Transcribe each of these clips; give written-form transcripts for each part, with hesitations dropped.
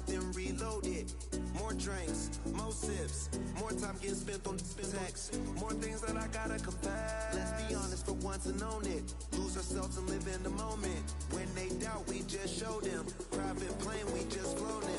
then reload it. More drinks, more sips, more time getting spent on text. More things that I gotta confess. Let's be honest for once and own it. Lose ourselves and live in the moment. When they doubt, we just show them. Private plane, we just flown in.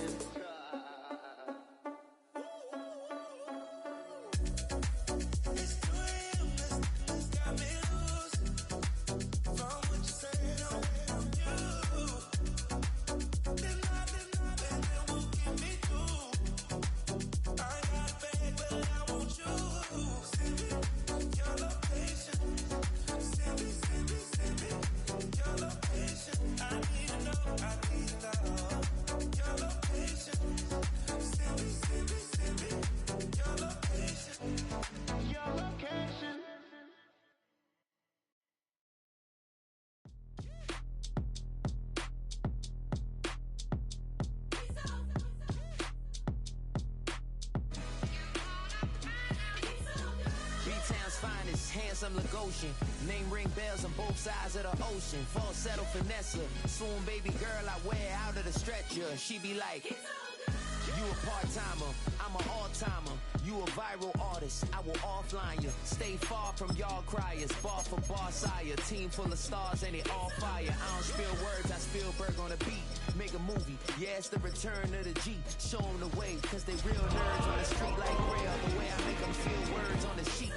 Handsome Lagosian, name ring bells on both sides of the ocean. Falsetto finesse, swoon baby girl I wear out of the stretcher. She be like, you a part-timer, I'm an all-timer. You a viral artist, I will offline you. Stay far from y'all criers, bar for bar sire. Team full of stars and they all fire. I don't spill words, I Spielberg on the beat. Make a movie, yeah, it's the return of the G. Show them the way, cause they real nerds on the street like real. The way I make them feel words on the sheet.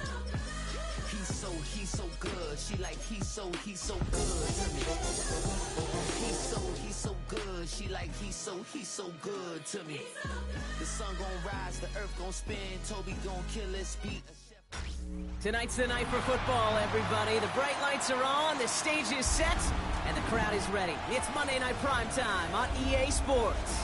He's so good. She like, he's so good to me. He's so good. She like, he's so good to me. The sun gon' rise, the earth gon' spin. Toby gon' kill this beat. Tonight's the night for football, everybody. The bright lights are on, the stage is set, and the crowd is ready. It's Monday Night Primetime on EA Sports.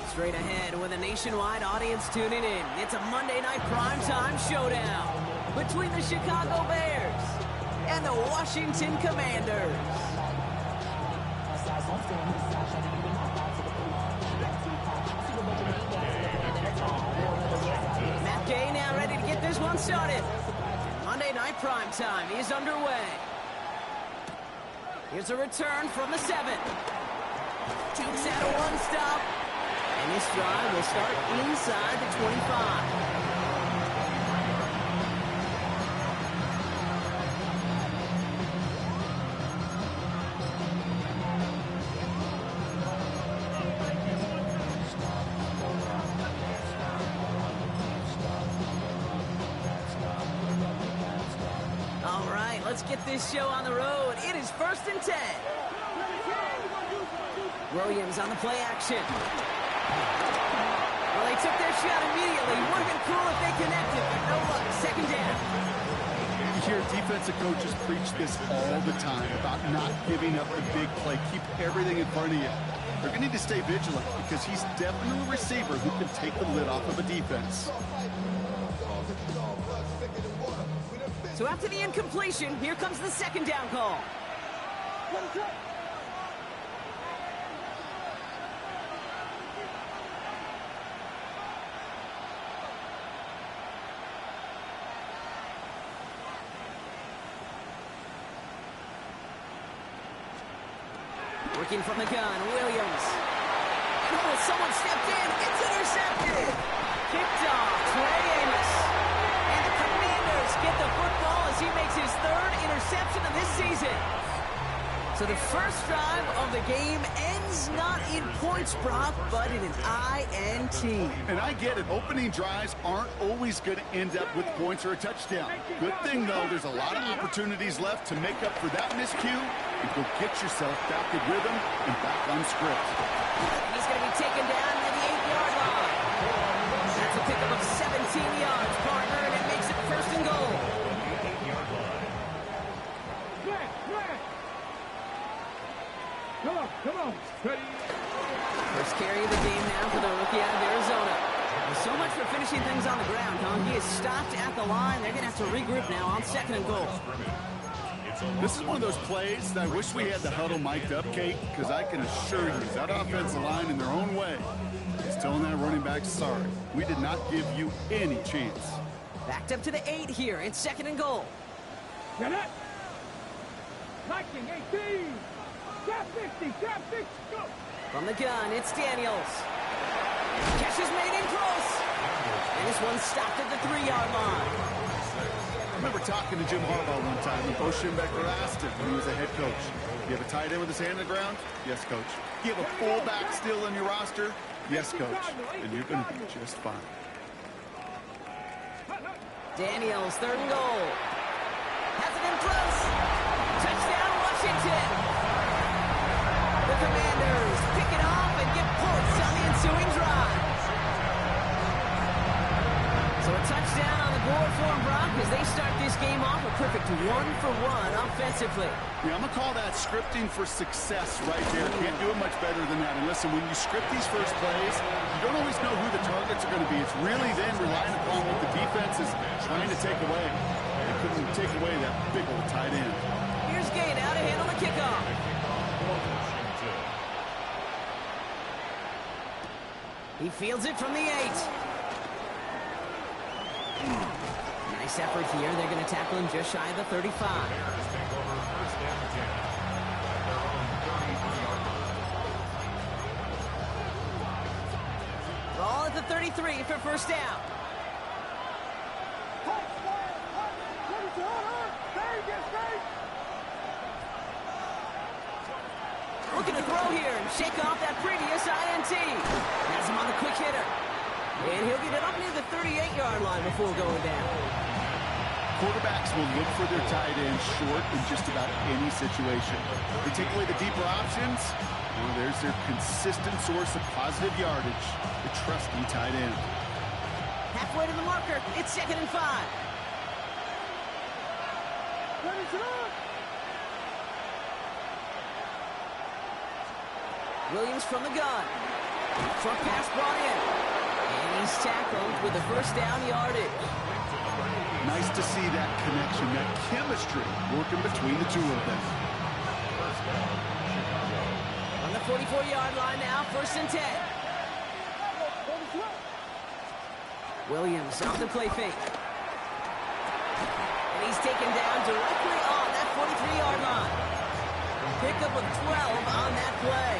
Straight ahead with a nationwide audience tuning in. It's a Monday Night Primetime showdown between the Chicago Bears and the Washington Commanders. Matt Gay now ready to get this one started. Monday Night Primetime is underway. Here's a return from the 7. Jukes out a one-stop. And this drive will start inside the 25. Let's get this show on the road. It is 1st and 10. Williams on the play action. Well, they took their shot immediately. Would have been cool if they connected, but no luck. 2nd down. You hear defensive coaches preach this all the time about not giving up the big play. Keep everything in front of you. They're going to need to stay vigilant because he's definitely a receiver who can take the lid off of a defense. So after the incompletion, here comes the 2nd down call. Working from the gun, Williams. Oh, someone stepped in. It's intercepted. Kicked off, Trey Amos. And the Commanders get the football as he makes his 3rd interception of this season. So the first drive of the game ends not in points, Brock, but in an INT. And I get it. Opening drives aren't always going to end up with points or a touchdown. Good thing, though, there's a lot of opportunities left to make up for that miscue and go get yourself back in rhythm and back on script. He's going to be taken down to the 8-yard line. That's a pickup of 17 yards, partner, and it makes it 1st and goal. Come on. Ready. First carry of the game now for the rookie out of Arizona. Well, so much for finishing things on the ground, huh? He is stopped at the line. They're going to have to regroup now on 2nd and goal. This is one of those plays that I wish we had the huddle mic'd up, Kate, because I can assure you that offensive line in their own way is telling that running back, sorry, we did not give you any chance. Backed up to the 8 here. It's 2nd and goal. Get it. 19, 18. Tap 50, go! From the gun, it's Daniels. Catch is made in close. And this one stopped at the 3-yard line. I remember talking to Jim Harbaugh one time, and Bo Schembechler asked him when he was a head coach, you have a tight end with his hand on the ground? Yes, coach. You have a fullback still on your roster? Yes, coach. And you're going to be just fine. Daniels, 3rd and goal. Has it in close. Touchdown, Washington. The Commanders pick it off and get points on the ensuing drive. So a touchdown on the board for them, Brock, as they start this game off a perfect 1-for-1 offensively. Yeah, I'm going to call that scripting for success right there. Can't do it much better than that. And listen, when you script these first plays, you don't always know who the targets are going to be. It's really then relying upon what the defense is trying to take away. They couldn't take away that big old tight end. Here's Gay now to handle the kickoff. He fields it from the 8. Nice effort here. They're going to tackle him just shy of the 35. Ball at the 33 for first down. Looking to throw here and shake off that previous INT. Has him on the quick hitter. And he'll get it up near the 38-yard line before going down. Quarterbacks will look for their tight end short in just about any situation. They take away the deeper options. Well, there's their consistent source of positive yardage, the trusty tight end. Halfway to the marker, it's 2nd and 5. Williams from the gun. Short pass brought in. And he's tackled with a first down yardage. Nice to see that connection, that chemistry working between the two of them. On the 44-yard line now, 1st and 10. Williams on the play fake. And he's taken down directly on that 43-yard line. Pickup of 12 on that play.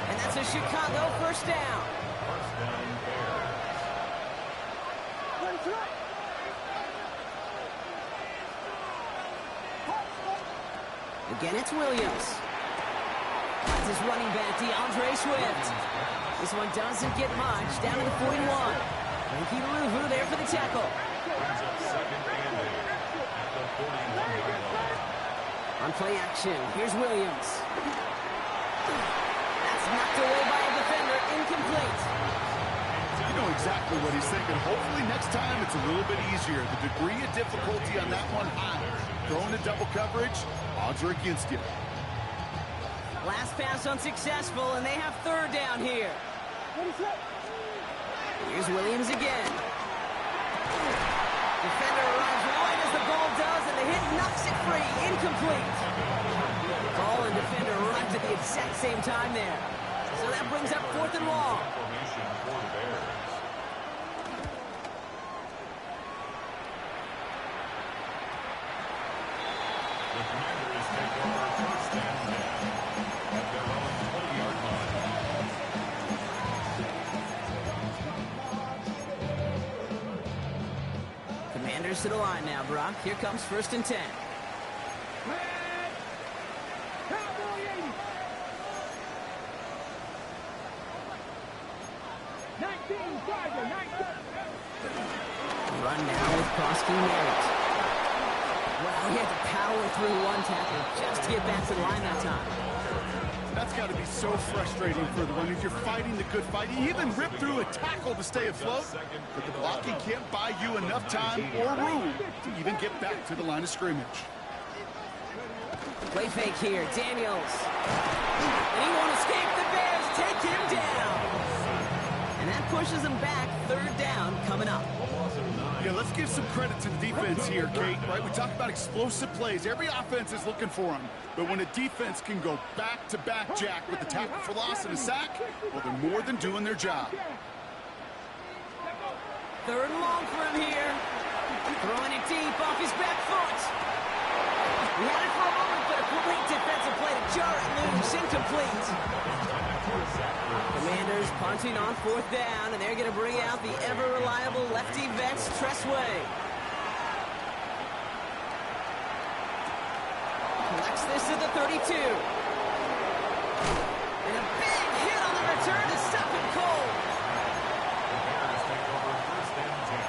And that's a Chicago first down. Again, it's Williams. That's his running back, DeAndre Swift. This one doesn't get much. Down to the 41. Frankie Ruvu there for the tackle. On play action, here's Williams. That's knocked away by a defender, incomplete. You know exactly what he's thinking. Hopefully next time it's a little bit easier. The degree of difficulty on that one high. Throwing to double coverage, odds are against you. Last pass unsuccessful, and they have 3rd down here. Here's Williams again. Defender arrives right as the ball does, and the hit knocks it free. Incomplete. Ball and defender arrived at the exact same time there. So that brings up 4th and long. Commanders to the line now, Brock. Here comes 1st and 10. Run now with Prosky Merritt. Well, he had to power through one tackle just to get back to the line that time. That's got to be so frustrating for the runners. You're fighting the good fight. You even rip through a tackle to stay afloat, but the blocking can't buy you enough time or room to even get back to the line of scrimmage. Play fake here, Daniels. And he won't escape. The Bears take him down. And that pushes him back. 3rd down coming up. Yeah, let's give some credit to the defense here, Kate. Right, we talk about explosive plays. Every offense is looking for them. But when a defense can go back-to-back, Jack, with a tackle for loss and a sack, well, they're more than doing their job. 3rd and long for him here. Throwing it deep off his back foot. He had it for a moment, but a great defensive play to jar it loose. Incomplete. Commanders Punting on 4th down, and they're going to bring out the ever-reliable lefty Vets Tressway. Collects this at the 32. And a big hit on the return to stop him cold. The Bears take over 1st and 10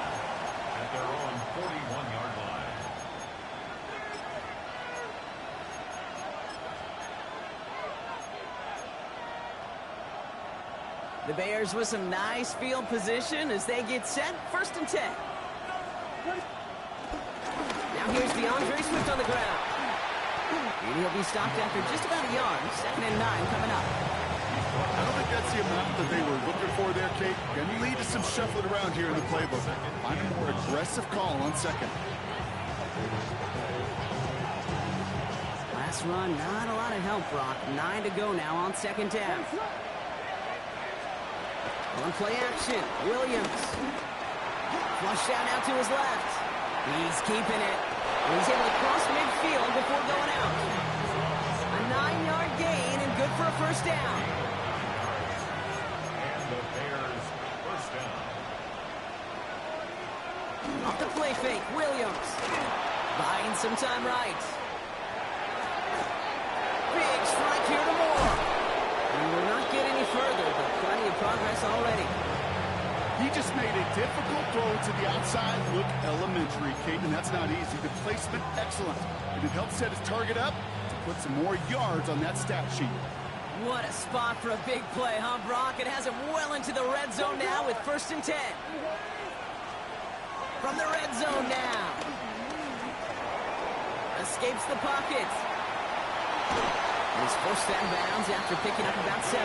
at their own 41-yard line. The Bears with some nice field position as they get set. 1st and 10. Now here's DeAndre Swift on the ground. And he'll be stopped after just about a yard. 2nd and 9 coming up. I don't think that's the amount that they were looking for there, Kate. Going to lead to some shuffling around here in the playbook. Find a more aggressive call on 2nd. Last run, not a lot of help, Brock. 9 to go now on 2nd down. On play action, Williams. Flushed out now to his left. He's keeping it. He's able to cross midfield before going out. A 9-yard gain and good for a 1st down. And the Bears 1st down. Off the play fake, Williams. Buying some time right. Big strike here to Moore. We will not get any further, but plenty of progress already. He just made a difficult throw to the outside look elementary, Kate, and that's not easy. The placement, excellent. And it helped set his target up to put some more yards on that stat sheet. What a spot for a big play, huh, Brock? It has him well into the red zone now with 1st and 10. From the red zone now. Escapes the pocket. He's forced out of bounds after picking up about 7.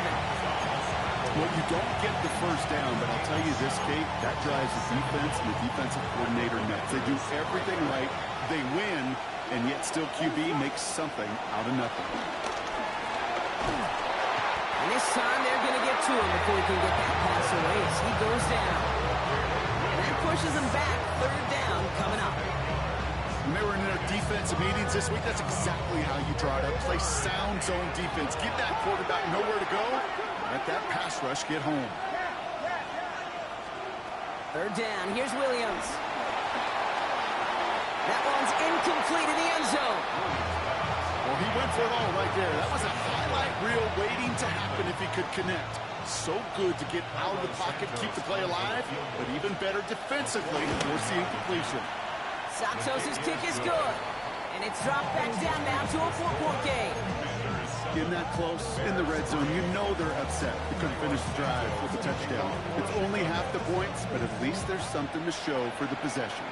Well, you don't get the 1st down, but I'll tell you this, Kate, that drives the defense and the defensive coordinator nuts. They do everything right, they win, and yet still QB makes something out of nothing. And this time they're going to get to him before he can get that pass away as he goes down. And that pushes him back. 3rd down coming up. When they were in their defensive meetings this week, that's exactly how you draw it up. Play sound zone defense. Give that quarterback nowhere to go. Let that pass rush get home. 3rd down. Here's Williams. That one's incomplete in the end zone. Well, he went for it all right there. That was a highlight reel waiting to happen if he could connect. So good to get out of the pocket, keep the play alive, but even better defensively, force the incompletion. Santos' kick is good. And it's dropped back down now to a 4-point game. Getting that close in the red zone, you know they're upset. They couldn't finish the drive with a touchdown. It's only half the points, but at least there's something to show for the possession.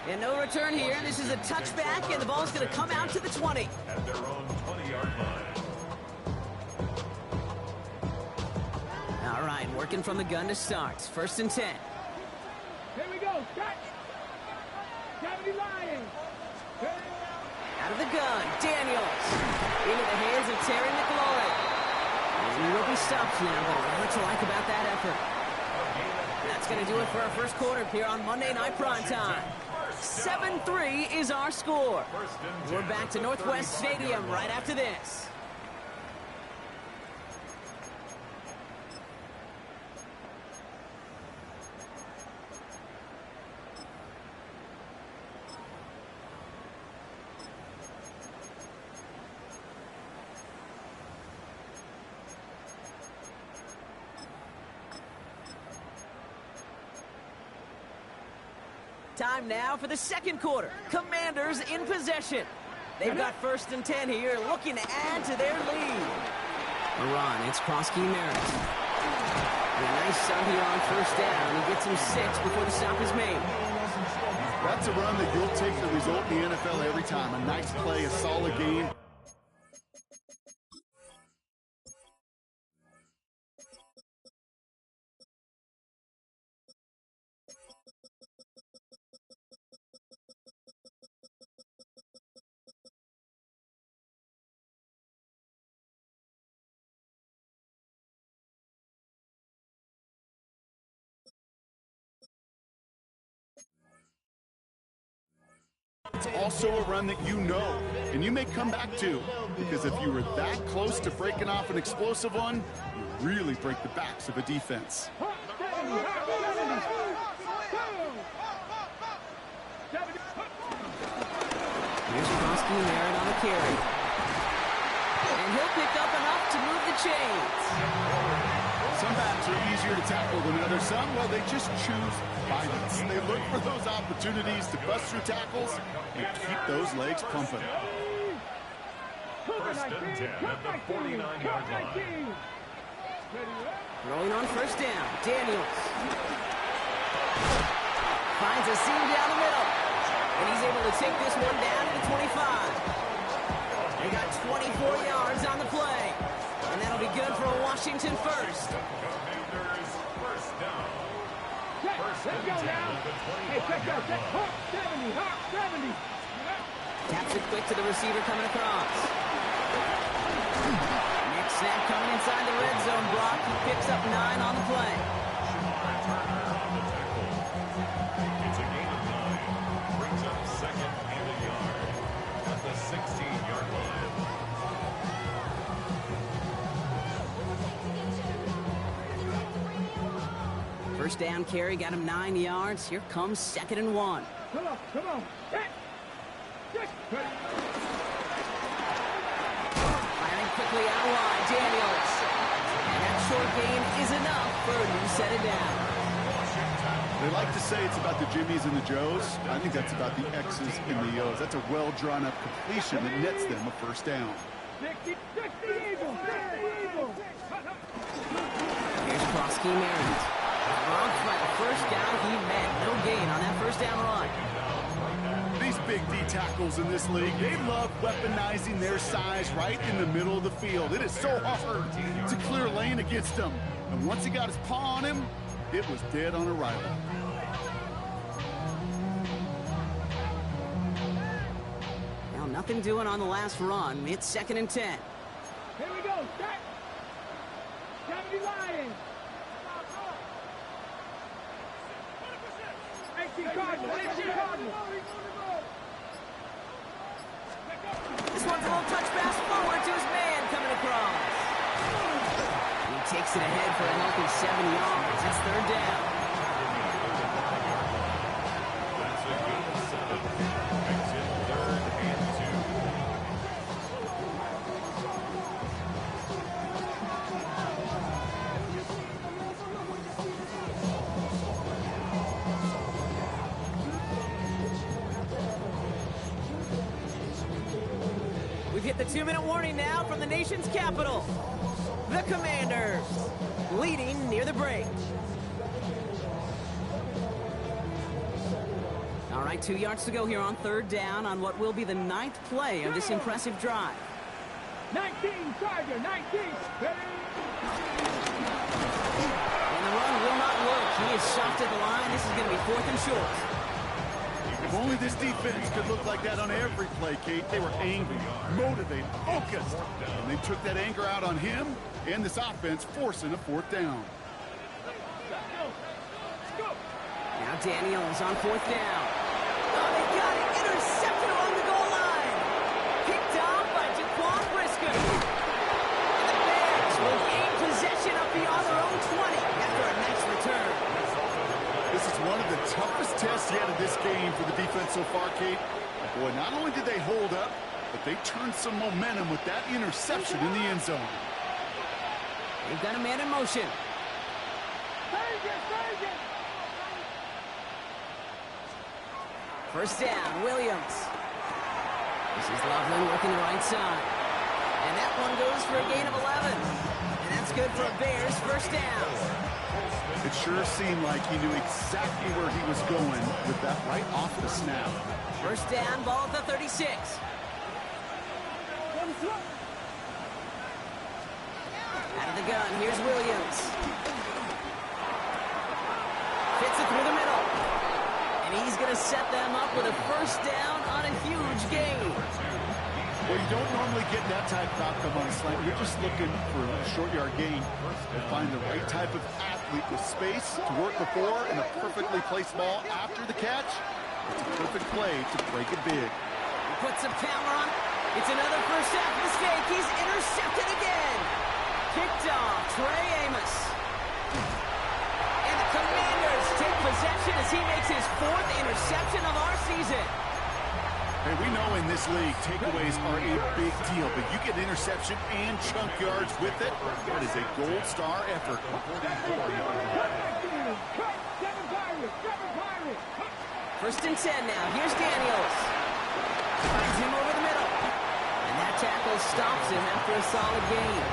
And no return here. This is a touchback, and the ball's going to come out to the 20. At their own 20-yard line. All right, working from the gun to start. 1st and 10. Here we go. Cut. Deputy Lion. Out of the gun, Daniels. Into the hands of Terry McLaurin. He will be stopped now, but what to like about that effort? That's going to do it for our 1st quarter here on Monday Night Primetime. 7-3 is our score. We're back to Northwest Stadium right after this. Time now for the 2nd quarter. Commanders in possession. They've got 1st and 10 here, looking to add to their lead. A run, it's Krosky Merritt. And a nice start here on 1st down. He gets him 6 before the stop is made. That's a run that you'll take the result in the NFL every time. A nice play, a solid game. also a run that you know, and you may come back to, because if you were that close to breaking off an explosive one, you really break the backs of a defense. Here's Krosky Merritt on the carry. And he'll pick up enough to move the chains. Some backs are easier to tackle than others. Some, well, they just choose violence. They look for those opportunities to bust through tackles and keep those legs pumping. First and 10 at the 49-yard line. Rolling on first down, Daniels. Finds a seam down the middle. And he's able to take this one down to the 25. They got 24 yards on the play. And that'll be good for a Washington first. Commanders first down. First Let's and go 10 now. at the Hey, check 25-yard that. line. 70. Taps it quick to the receiver coming across. Next snap coming inside the red zone block. He picks up 9 on the play. It's a gain of 9. Brings up second and a yard at the 16-yard line. First down carry got him 9 yards. Here comes 2nd and 1. Come on. Firing quickly out wide, Daniels. And that short gain is enough for a new set of downs. They like to say it's about the Jimmies and the Joes. I think that's about the X's and the O's. That's a well-drawn-up completion that nets them a first down. 60 Eagles. Here's Krosky Merritt. Wrong flat. First down, he met. No gain on that first down run. These big D tackles in this league, they love weaponizing their size right in the middle of the field. It is so hard to clear lane against them. And once he got his paw on him, it was dead on arrival. Now nothing doing on the last run. It's 2nd and 10. Here we go. Set. 70 Lions. 18 Cardinals. This one's a little touch pass forward to his man coming across. He takes it ahead for a healthy 7 yards. That's 3rd down. That's a gain of 7. Makes it 3rd and 2. We've hit the 2-minute warning now from the nation's capital. The Commanders leading near the break. All right, 2 yards to go here on 3rd down on what will be the 9th play of this impressive drive. 19 Charger. 19. And the run will not work. He is stopped at the line. This is going to be 4th and short. If only this defense could look like that on every play, Kate. They were angry, motivated, focused. And they took that anger out on him and this offense, forcing a 4th down. Now Daniels on 4th down. Oh, they got it. Intercepted on the goal line. Picked off by Jaquan Brisker. And the Bears will gain possession up beyond their own 20 after a nice return. This is one of the toughest tests yet of this game for the defense so far, Kate. Boy, not only did they hold up, but they turned some momentum with that interception in the end zone. They've got a man in motion. First down, Williams. This is Loveland working the right side. And that one goes for a gain of 11. And that's good for a Bears first down. It sure seemed like he knew exactly where he was going with that right off the snap. First down, ball at the 36. Out of the gun, here's Williams. Fits it through the middle. And he's going to set them up with a first down on a huge gain. Well, you don't normally get that type of outcome on a slant. You're just looking for a short yard gain and find the right type of athlete with space to work before and a perfectly placed ball after the catch. It's a perfect play to break it big. Puts a power on. It's another first half mistake. He's intercepted again. Kicked off. Trey Amos. And the Commanders take possession as he makes his 4th interception of our season. Hey, we know in this league, takeaways are a big deal, but you get interception and chunk yards with it. That is a gold star effort. First and 10 now. Here's Daniels. Finds him over the middle. And that tackle stops him after a solid gain.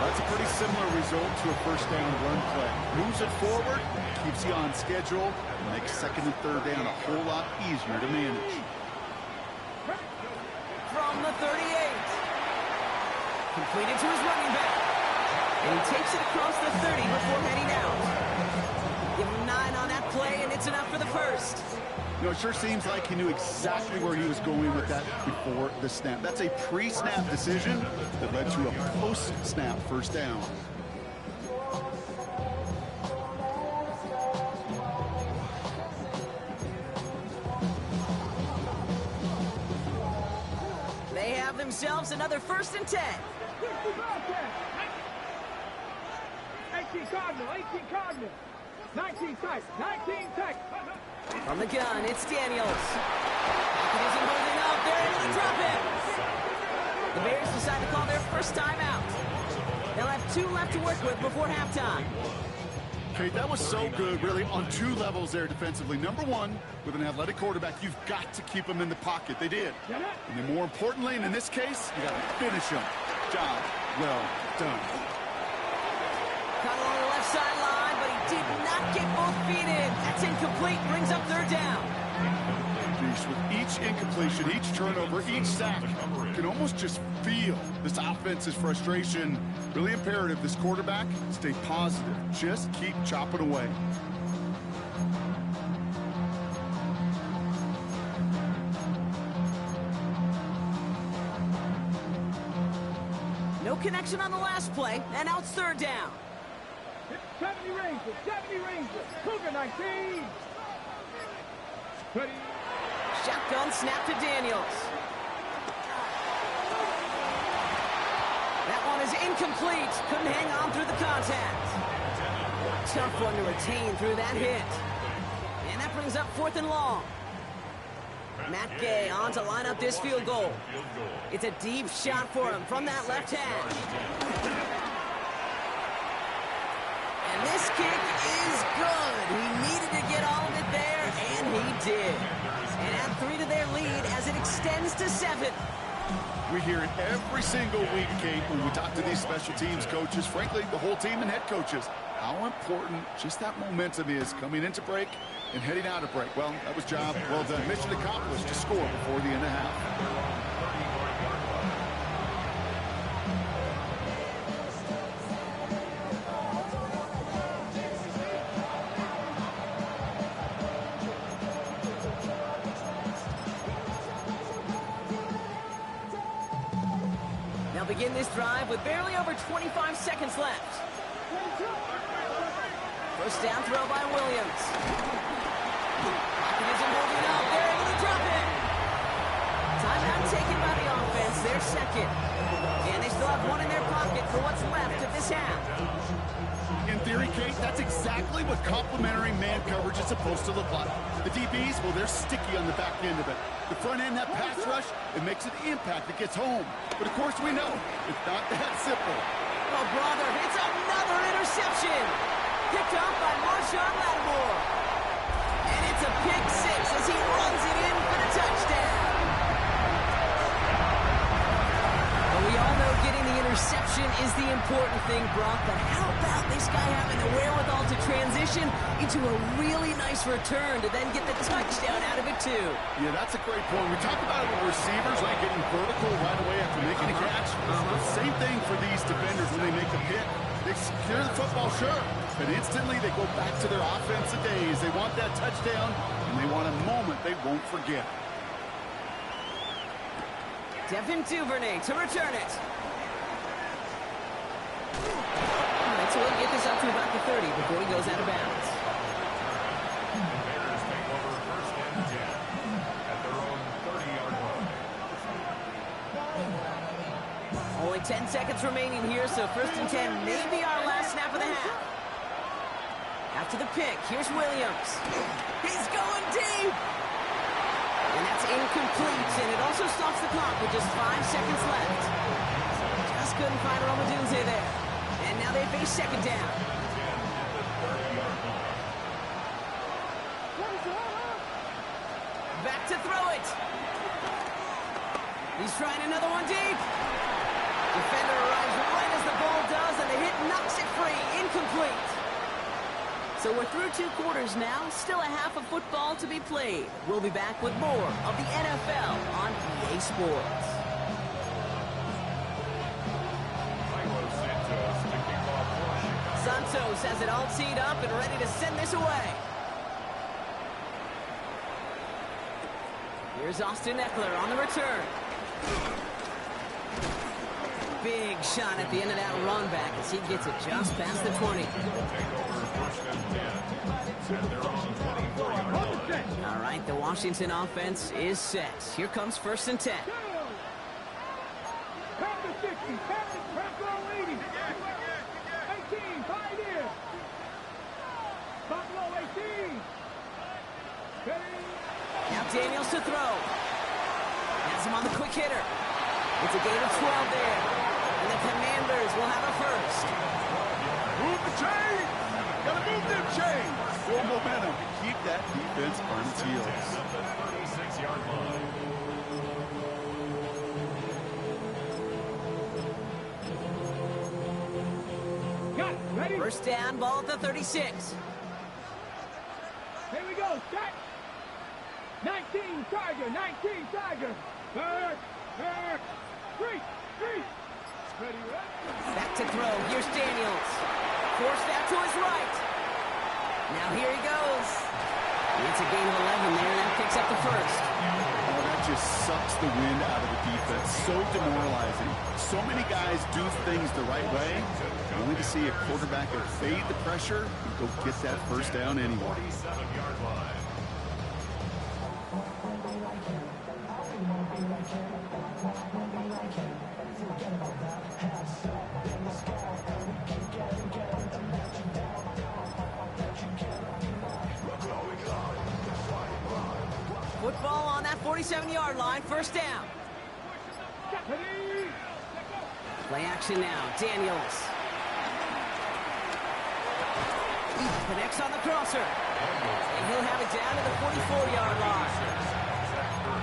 That's a pretty similar result to a first down run play. Moves it forward, keeps you on schedule, and makes second and third down a whole lot easier to manage. From the 38. Completed to his running back. And he takes it across the 30 before heading out. Give him 9 on that play, and it's enough for the first. You know, it sure seems like he knew exactly where he was going with that before the snap. That's a pre-snap decision that led to a post-snap first down. They have themselves another first and 10. 18 Cardinal, 18 Cardinal. 19 tight, 19 tight. From the gun, it's Daniels. He isn't holding up. They're able to drop him. The Bears decide to call their first timeout. They'll have 2 left to work with before halftime. Okay, that was so good, really, on 2 levels there defensively. Number one, with an athletic quarterback, you've got to keep him in the pocket. They did. And then more importantly, and in this case, you got to finish him. Job well done. Caught along the left sideline, but he did not get both feet in. That's incomplete. Brings up third down. With each incompletion, each turnover, each sack, you can almost just feel this offense's frustration. Really imperative, this quarterback, stay positive. Just keep chopping away. No connection on the last play, and now it's third down. 70 Rangers, 70 Rangers. Cougar 19. 20. Shotgun snap to Daniels. That one is incomplete. Couldn't hang on through the contact. Tough one to retain through that hit. And that brings up 4th and long. Matt Gay on to line up this field goal. It's a deep shot for him from that left hash. And this kick is good. He needed to get all of it there, and he did. And add 3 to their lead as it extends to 7. We hear it every single week, Kate, when we talk to these special teams coaches, frankly, the whole team and head coaches, how important just that momentum is coming into break and heading out of break. Well, that was job well done. Mission accomplished to score before the end of half. Begin this drive with barely over 25 seconds left. First down throw by Williams. Pocket isn't holding up. They're able to drop it. Timeout taken by the offense. Their second. And they still have 1 in their pocket for what's left of this half. In theory, Kate, that's exactly what complementary man coverage is supposed to look like. The DBs, well, they're sticky on the back end of it. The front end, that pass rush, it makes an impact. It gets home. But, of course, we know it's not that simple. Oh, brother, it's another interception. Picked off by Marshawn Lattimore. And it's a pick 6 as he runs it in for the touchdown. Well, we all know getting the interception is the important thing, Brock, but how about this guy having the wherewithal to transition into a really nice return to then get the touchdown out of it, too? Yeah, that's a great point. We talk about it with receivers, right, getting vertical right away after making a catch. Same thing for these defenders when they make the pick. They secure the football, sure, but instantly they go back to their offensive days. They want that touchdown, and they want a moment they won't forget. Devin Duvernay to return it. All right, so we'll get this up to about the 30 before he goes out of bounds. The Bears take over first and 10 at their own 30-yard line. Only 10 seconds remaining here, so 1st and 10 may be our last snap of the half. After the pick, here's Williams. He's going deep! And that's incomplete, and it also stops the clock with just 5 seconds left. Just couldn't find Romadunze there. And now they face 2nd down. Back to throw it. He's trying another one deep. Defender arrives right as the ball does, and the hit knocks it free. Incomplete. So we're through 2 quarters now. Still a half of football to be played. We'll be back with more of the NFL on EA Sports. Santos has it all teed up and ready to send this away. Here's Austin Eckler on the return. Big shot at the end of that run back as he gets it just past the 20. All right, the Washington offense is set. Here comes 1st and 10. Pass the 60, pass the Buffalo 80. 18, Pioneer. Buffalo 18. Now Daniels to throw. Has him on the quick hitter. It's a gain of 12 there. And the Commanders will have a first. Move the chain! Gotta move them chains! Full momentum to keep that defense on its heels. 36-yard line. Got it, ready? First down, ball at the 36. Here we go, set. 19, Tiger, 19, Tiger. Back, back. Street, street. Ready, ready. Back to throw. Here's Daniels. Forced out to his right. Now here he goes. It's a gain of 11 there. That picks up the first. Oh, that just sucks the wind out of the defense. So demoralizing. So many guys do things the right way, only to see a quarterback evade the pressure and go get that first down anyway. 47-yard line. Football on that 47-yard line. First down. Ready. Play action now. Daniels. Connects on the crosser. And he'll have it down to the 44-yard line.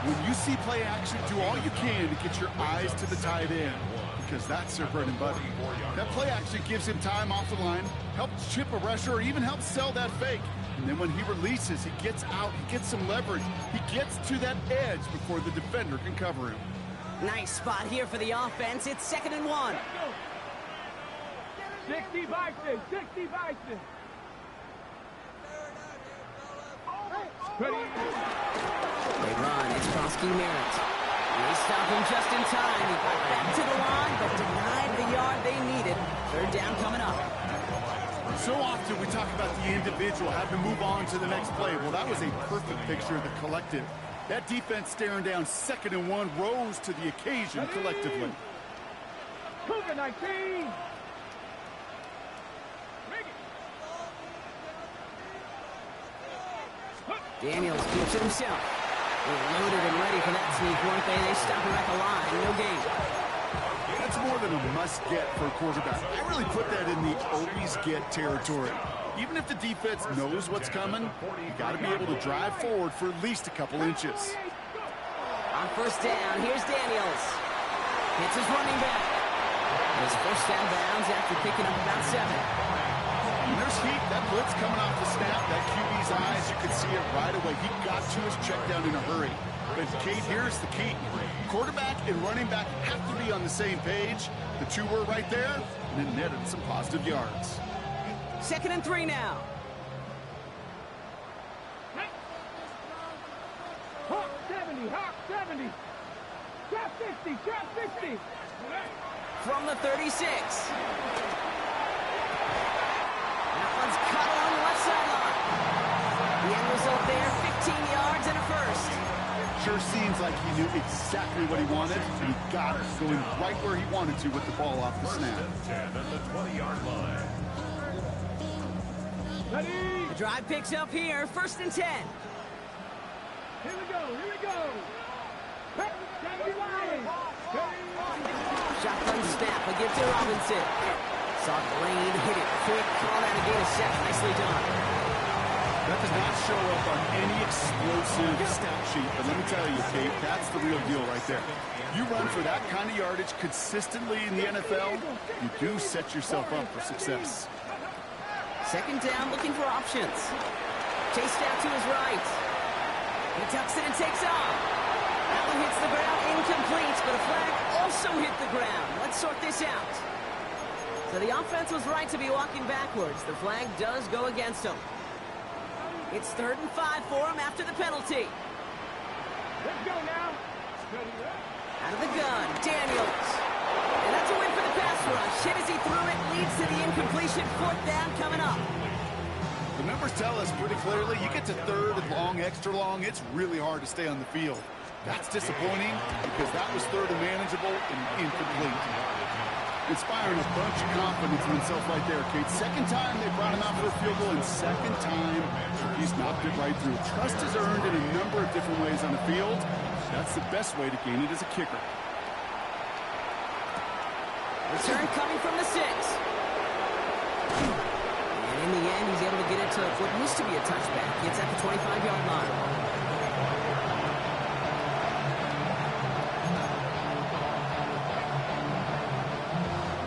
When you see play action, do all you can to get your eyes to the tight end, because that's their bread and butter. That play action gives him time off the line, helps chip a rusher, or even helps sell that fake. And then when he releases, he gets out, he gets some leverage. He gets to that edge before the defender can cover him. Nice spot here for the offense. It's 2nd and 1. 60 Bison, 60 Bison. Ready. They run. It's Krosky Merritt. They stop him just in time. He got back to the line, but denied the yard they needed. 3rd down coming up. So often we talk about the individual having to move on to the next play. Well, that was a perfect picture of the collective. That defense staring down 2nd and 1 rose to the occasion collectively. Cougar 19. Daniels keeps it himself. They're loaded and ready for that sneak, weren't they? They stop him at the line. No gain. That's more than a must-get for a quarterback. I really put that in the always-get territory. Even if the defense knows what's coming, you got to be able to drive forward for at least a couple inches. On 1st down, here's Daniels. Hits his running back. His first down bounds after picking up about 7. When there's heat, that blitz coming off the snap, that QB's eyes, you could see it right away. He got to his check down in a hurry. But Kate, here's the key. Quarterback and running back have to be on the same page. The two were right there, and it netted some positive yards. 2nd and 3 now. Hawk 70, Hawk 70. Trap 60, trap 60. From the 36. That one's cut along the left sideline. The end result there, 15 yards and a first. sure seems like he knew exactly what he wanted, and he got it, going right where he wanted to with the ball off the snap. 10 at the 20-yard line. Ready? The drive picks up here, 1st and 10. Here we go, here we go. Shotgun snap, a give to Robinson. Saw Lane hit it quick, call that a gain of 7. Nicely done. That does not show up on any explosive stat sheet, but let me tell you, Kate, that's the real deal right there. You run for that kind of yardage consistently in the NFL, you do set yourself up for success. 2nd down, looking for options. Chased out to his right. He tucks it and takes off. That one hits the ground, incomplete, but a flag also hit the ground. Let's sort this out. So the offense was right to be walking backwards. The flag does go against him. It's 3rd and 5 for him after the penalty. Let's go now. Out of the gun, Daniels. And that's a win for the pass rush. Hit as he threw it, leads to the incompletion. 4th down coming up. The numbers tell us pretty clearly, you get to 3rd and long, extra long, it's really hard to stay on the field. That's disappointing because that was 3rd and manageable and incomplete. Inspiring a bunch of confidence in himself right there, Kate. 2nd time they brought him out for a field goal, and 2nd time he's knocked it right through. Trust is earned in a number of different ways on the field. That's the best way to gain it as a kicker. Return coming from the 6. And in the end, he's able to get it to what used to be a touchback. It's at the 25-yard line.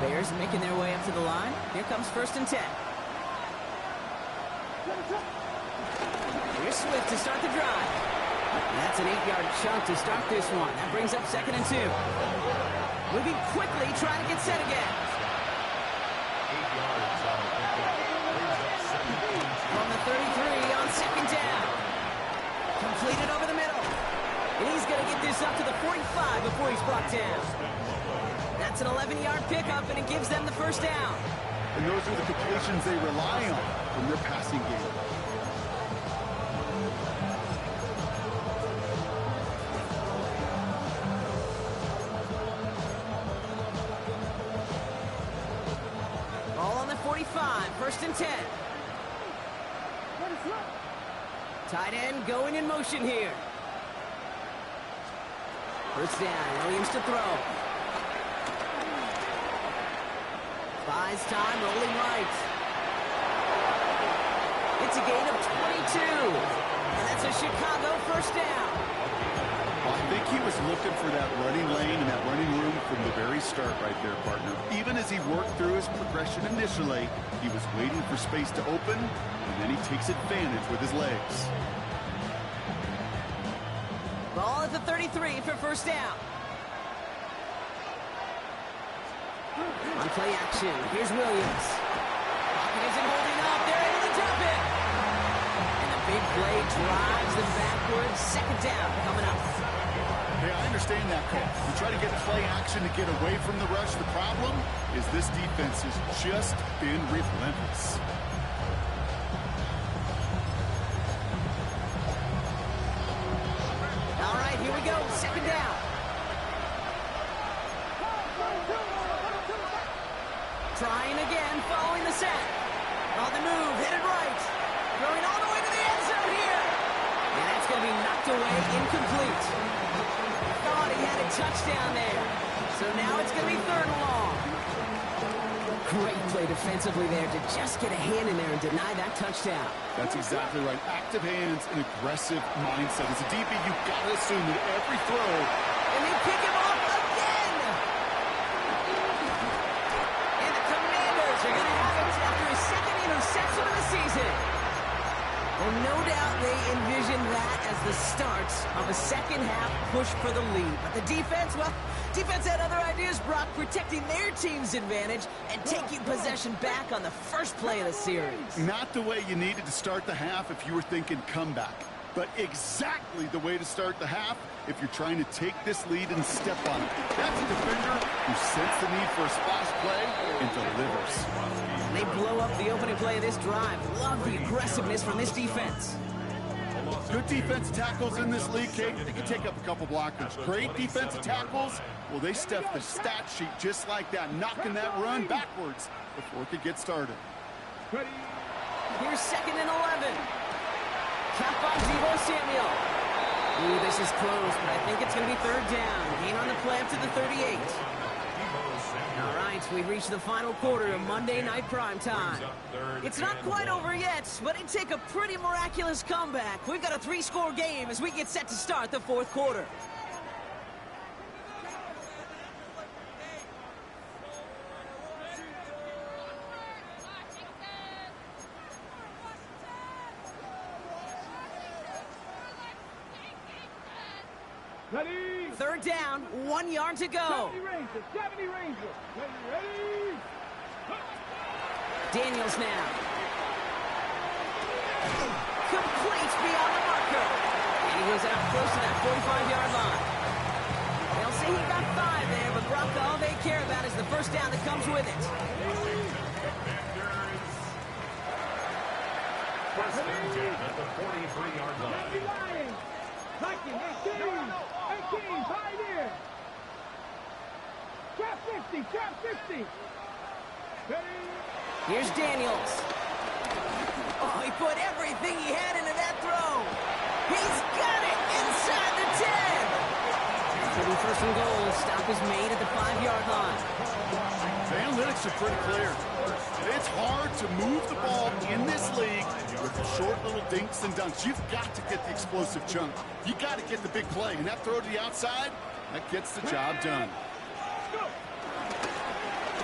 Bears making their way up to the line. Here comes 1st and 10. Here's Swift to start the drive. That's an 8-yard chunk to start this one. That brings up 2nd and 2. Moving quickly, trying to get set again. 8 yards on the pickup. Brings up 17. From the 33 on 2nd down. Completed over the middle. And he's going to get this up to the 45 before he's brought down. That's an 11-yard pickup, and it gives them the 1st down. And those are the completions they rely on in their passing game. Ball on the 45, 1st and 10. Tight end going in motion here. 1st down, Williams to throw. Buys time, rolling right. It's a gain of 22. And that's a Chicago 1st down. Well, I think he was looking for that running lane and that running room from the very start right there, partner. Even as he worked through his progression initially, he was waiting for space to open, and then he takes advantage with his legs. Ball at the 33 for 1st down. On play action, here's Williams. Pocket isn't holding up, they're able to drop it. And the big play drives them backwards. 2nd down coming up. Hey, I understand that, Cole. You try to get play action to get away from the rush. The problem is this defense has just been relentless. All right, here we go, 2nd down. Trying again, following the set. On the move, hit it right. Throwing all the way to the end zone here. And that's going to be knocked away, incomplete. Thought he had a touchdown there. So now it's going to be 3rd and long. Great play defensively there to just get a hand in there and deny that touchdown. That's exactly right. Active hands and aggressive mindset. As a DB, you've got to assume that every throw. And they pick him off again. And the Commanders are going to have it after his 2nd interception of the season. Well, no doubt they envisioned that as the start of a 2nd half push for the lead. But the defense, well, defense had other ideas, Brock, protecting their team's advantage and taking possession back on the 1st play of the series. Not the way you needed to start the half if you were thinking comeback, but exactly the way to start the half if you're trying to take this lead and step on it. That's a defender who sensed the need for a splash play and delivers. They blow up the opening play of this drive. Love the aggressiveness from this defense. Good defensive tackles in this league, Kate. They can take up a couple blockers. Great defensive tackles. Well, they stuffed the stat sheet just like that, knocking that run backwards before it could get started. Here's 2nd and 11. Capped by Deebo Samuel. Ooh, this is close, but I think it's going to be 3rd down. Gain on the play up to the 38. All right, we've reached the final quarter of Monday Night Primetime. It's not quite over yet, but it'd take a pretty miraculous comeback. We've got a 3-score game as we get set to start the 4th quarter. Ready? 3rd down, 1 yard to go. 70 Rangers. Ready? Daniels now. Complete beyond the marker. And he goes out close to that 45-yard line. They'll say he got 5 there, but Brock, all they care about is the 1st down that comes with it. First and 10 at the 43-yard line. Viking, 18, 5 here. Trap 50. Ready? Here's Daniels. Oh, he put everything he had into that throw. He's got it inside the 10. So the 1st and goal. Stop is made at the 5-yard line. The analytics are pretty clear. It's hard to move the ball in this league with short little dinks and dunks. You've got to get the explosive chunk. You got to get the big play. And that throw to the outside, that gets the job done.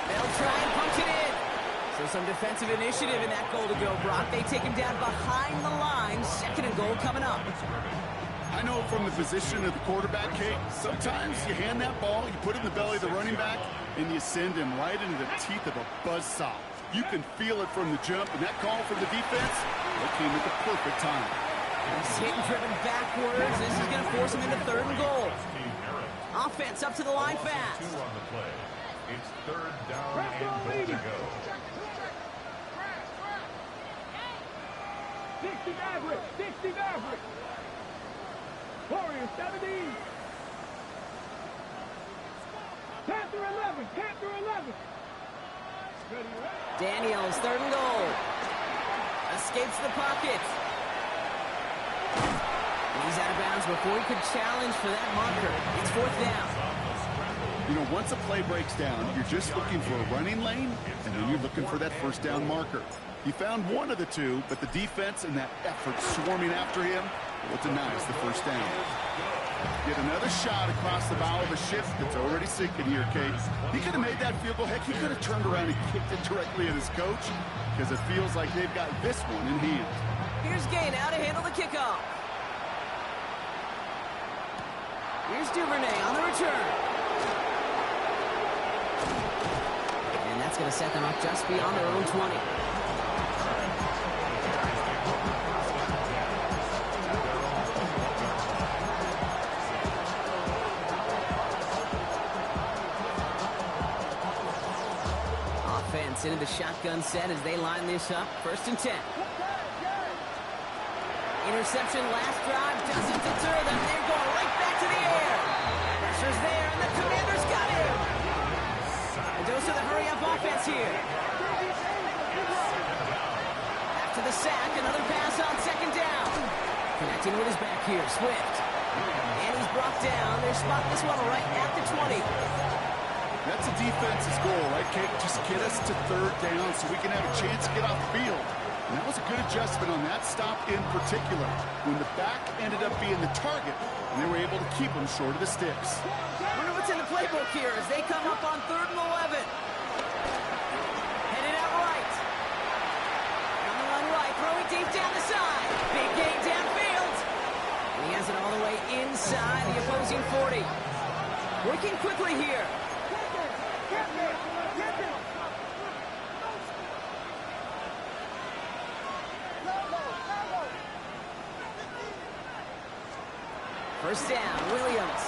They'll try and punch it in. So some defensive initiative in that goal to go, Brock. They take him down behind the line. 2nd and goal coming up. I know from the position of the quarterback, Kate, sometimes you hand that ball, you put it in the belly of the running back, and you send him right into the teeth of a buzzsaw. You can feel it from the jump, and that call from the defense, that came at the perfect time. He's hit and driven backwards. This is going to force him into 3rd and goal. Offense up to the line fast. 2 on the play. It's 3rd down and goal to go. 60 Maverick. Warriors 70. Panther 11. Ready? Daniels, 3rd and goal. Escapes the pocket. He's out of bounds before he could challenge for that marker. It's 4th down. You know, once a play breaks down, you're just looking for a running lane, and then you're looking for that 1st down marker. He found one of the two, but the defense and that effort swarming after him will denies the 1st down. Get another shot across the bow of a ship that's already sinking here, Kate. He could have made that field goal. Heck, he could have turned around and kicked it directly at his coach because it feels like they've got this one in hand. Here's Gay now to handle the kickoff. Here's Duvernay on the return. And that's going to set them up just beyond their own 20. Into the shotgun set as they line this up. 1st and 10. Interception last drive doesn't deter them. They're going right back to the air. Pressure's there, and the Commanders got him. A dose of the hurry-up offense here. After the sack, another pass on 2nd down. Connecting with his back here, Swift. And he's brought down. They spot this one right at the 20. That's a defense's goal, right, Kate? Just get us to 3rd down so we can have a chance to get off the field. And that was a good adjustment on that stop in particular, when the back ended up being the target, and they were able to keep him short of the sticks. Wonder what's in the playbook here as they come up on 3rd and 11. Headed out right. On the run right, throwing deep down the side. Big gain downfield. And he has it all the way inside the opposing 40. Working quickly here. First down, Williams.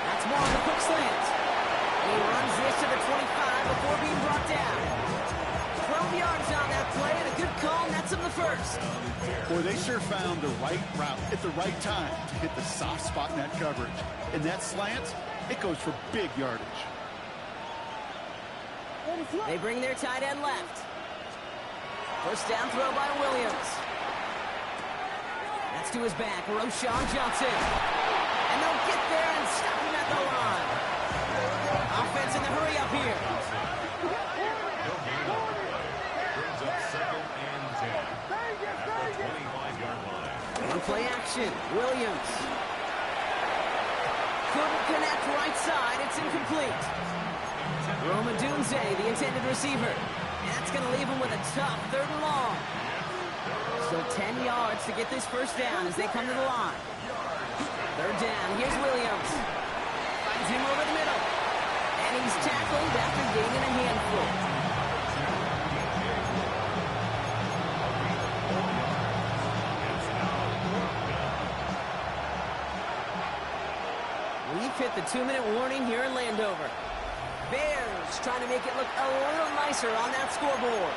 That's more on the quick slant. He runs this to the 25 before being brought down. 12 yards on that play, and a good call nets him the 1st. Boy, they sure found the right route at the right time to hit the soft spot in that coverage. And that slant, it goes for big yardage. They bring their tight end left. First down throw by Williams. That's to his back, Roshan Johnson. And they'll get there and stop him at the line. Offense in the hurry up here. No gain on the play. Brings up 2nd and 10. At the 25-yard line. On play action, Williams. Couldn't connect right side, it's incomplete. Roma Dunze, the intended receiver. And that's going to leave him with a tough 3rd and long. Still 10 yards to get this first down as they come to the line. 3rd down, here's Williams. Finds him over the middle. And he's tackled after gaining a handful. We've hit the 2-minute warning here in Landover. Bears trying to make it look a little nicer on that scoreboard.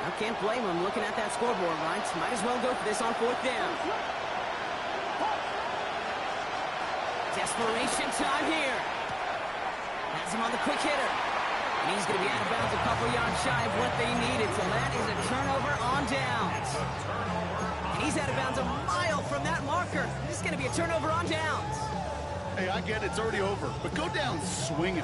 I can't blame them looking at that scoreboard, right? Might as well go for this on 4th down. Desperation time here. Has him on the quick hitter. And he's going to be out of bounds a couple yards shy of what they needed. So that is a turnover on downs. And he's out of bounds a mile from that marker. This is going to be a turnover on downs. Hey, I get it's already over, but go down swinging.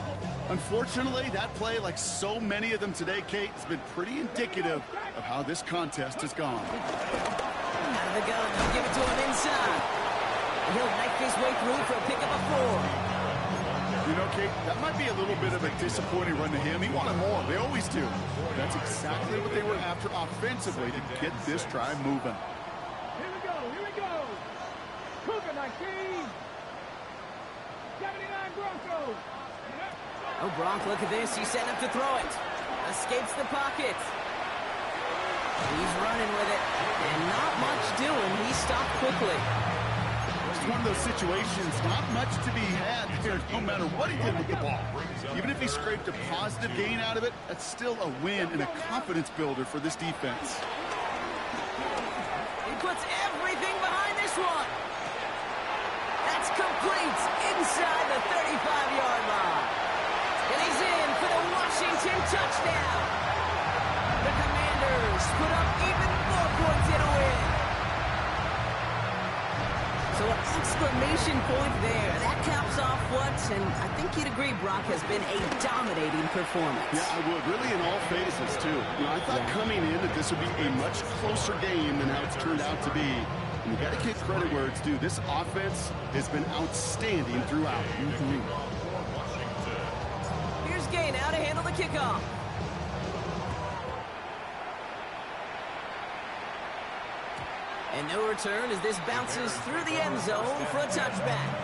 Unfortunately, that play, like so many of them today, Kate, has been pretty indicative of how this contest has gone. Out of the gun, they'll give it to him inside. And he'll knife his way through for a pickup of 4. You know, Kate, that might be a little bit of a disappointing run to him. He wanted more. They always do. That's exactly what they were after offensively to get this drive moving. Here we go, here we go. Cougar 19. 79 Broncos. Oh, Bronk, look at this. He's setting up to throw it. Escapes the pocket. He's running with it. And not much doing. He stopped quickly. It's one of those situations, not much to be had here, no matter what he did with the ball. Even if he scraped a positive gain out of it, that's still a win and a confidence builder for this defense. He puts everything behind this one. That's complete inside the 35-yard line. And he's in for the Washington touchdown. The Commanders put up even more points in a win. So an exclamation point there. That caps off what, and I think you'd agree, Brock, has been a dominating performance. Yeah, I would. Really in all phases, too. You know, I thought coming in that this would be a much closer game than how it's turned out to be. And you got to give credit where it's due. This offense has been outstanding throughout. Here's Gay now to handle the kickoff. And no return as this bounces through the end zone for a touchback.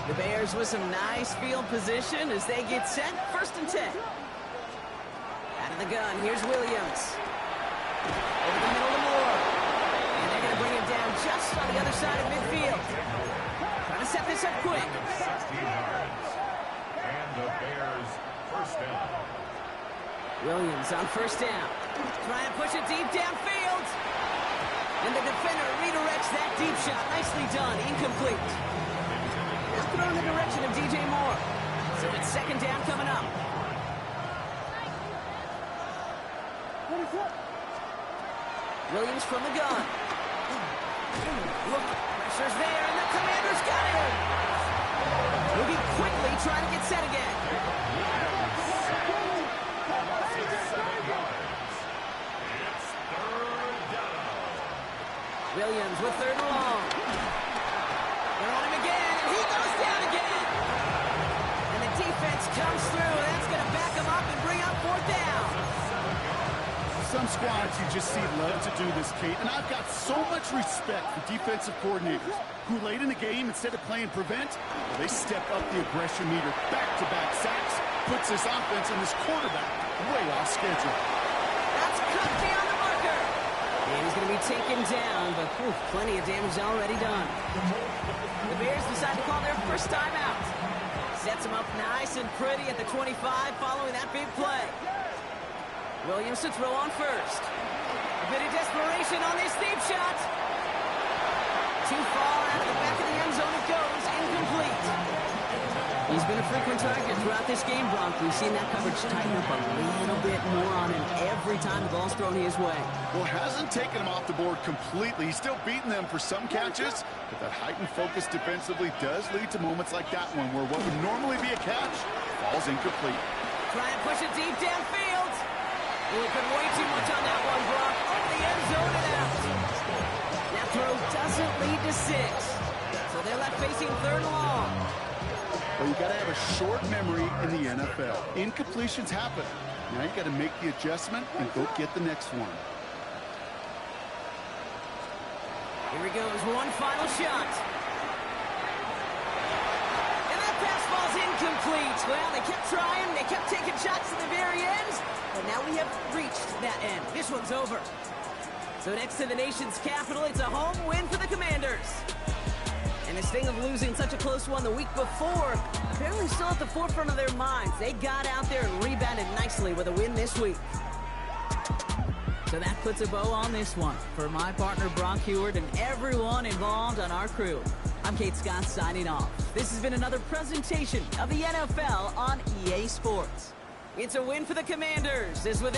The Bears with some nice field position as they get set. 1st and 10. Out of the gun, here's Williams. Over the middle to Moore. And they're going to bring him down just on the other side of midfield. Trying to set this up quick. 16 yards. And the Bears first down. Williams on 1st down. Trying to push it deep downfield. And the defender redirects that deep shot. Nicely done. Incomplete. Just throw in the direction of DJ Moore. So it's 2nd down coming up. Williams from the gun. Look, pressure's there, and the Commanders got him. Moving quickly, trying to get set again. Williams with 3rd and long. They're on him again, and he goes down again. And the defense comes through. That's going to back him up and bring up 4th down. Some squads you just see love to do this, Kate, and I've got so much respect for defensive coordinators who late in the game, instead of playing prevent, well, they step up the aggression meter. Back-to-back sacks puts this offense and this quarterback way off schedule. That's cut beyond the marker. And he's going to be taken down, but plenty of damage already done. The Bears decide to call their first timeout. Sets him up nice and pretty at the 25 following that big play. Williams to throw on first. A bit of desperation on this deep shot. Too far out of the back of the end zone it goes. Incomplete. He's been a frequent target throughout this game, Bronk. We've seen that coverage tighten up a little bit more on him every time the ball's thrown his way. Well, hasn't taken him off the board completely. He's still beating them for some catches, but that heightened focus defensively does lead to moments like that one where what would normally be a catch falls incomplete. Try and push it deep downfield. Really put way too much on that one, Brock. Over the end zone and out. That throw doesn't lead to 6. So they're left facing 3rd and long. Well, you got to have a short memory in the NFL. Incompletions happen. Now you got to make the adjustment and go get the next one. Here he goes, one final shot. And that pass falls incomplete. Well, they kept trying, they kept taking shots to the very end, but now we have reached that end. This one's over. So next to the nation's capital, it's a home win for the Commanders. And the sting of losing such a close one the week before, apparently still at the forefront of their minds. They got out there and rebounded nicely with a win this week. So that puts a bow on this one. For my partner, Bronk Heward, and everyone involved on our crew, I'm Kate Scott signing off. This has been another presentation of the NFL on EA Sports. It's a win for the Commanders, as with